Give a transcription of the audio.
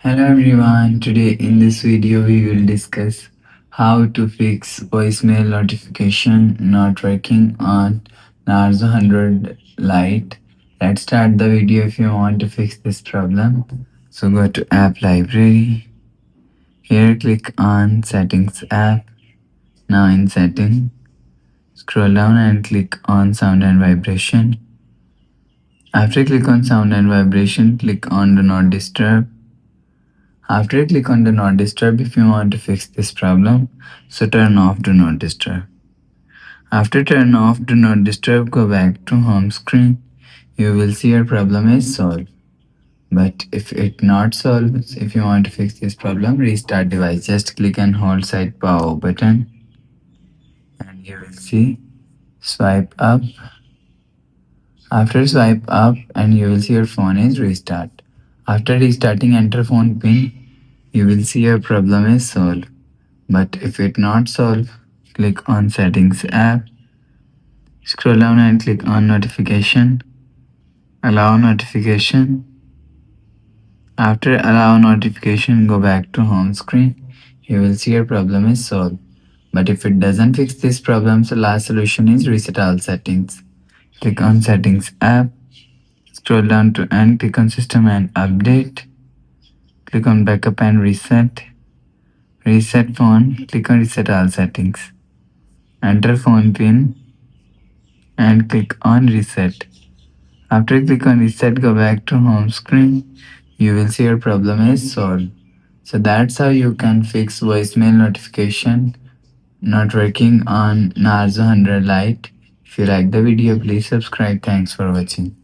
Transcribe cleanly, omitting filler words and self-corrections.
Hello everyone, today in this video we will discuss how to fix voicemail notification not working on Narzo 100 Lite. Let's start the video if you want to fix this problem. So go to app library. Here click on settings app. Now in setting, scroll down and click on sound and vibration. After click on sound and vibration, click on do not disturb. After you click on do not disturb, if you want to fix this problem, so turn off do not disturb. After turn off do not disturb, go back to home screen. You will see your problem is solved. But if it not solved, if you want to fix this problem, restart device. Just click and hold side power button and you will see swipe up. After swipe up and you will see your phone is restart. After restarting, enter phone pin. You will see your problem is solved. But if it not solved, click on settings app, scroll down and click on notification, allow notification. After allow notification, go back to home screen. You will see your problem is solved. But if it doesn't fix this problem, so last solution is reset all settings. Click on settings app, scroll down to end, click on system and update. Click on backup and reset. Reset phone, click on reset all settings. Enter phone pin and click on reset. After you click on reset, go back to home screen. You will see your problem is solved. So that's how you can fix voicemail notification not working on Narzo 100 Lite. If you like the video, please subscribe. Thanks for watching.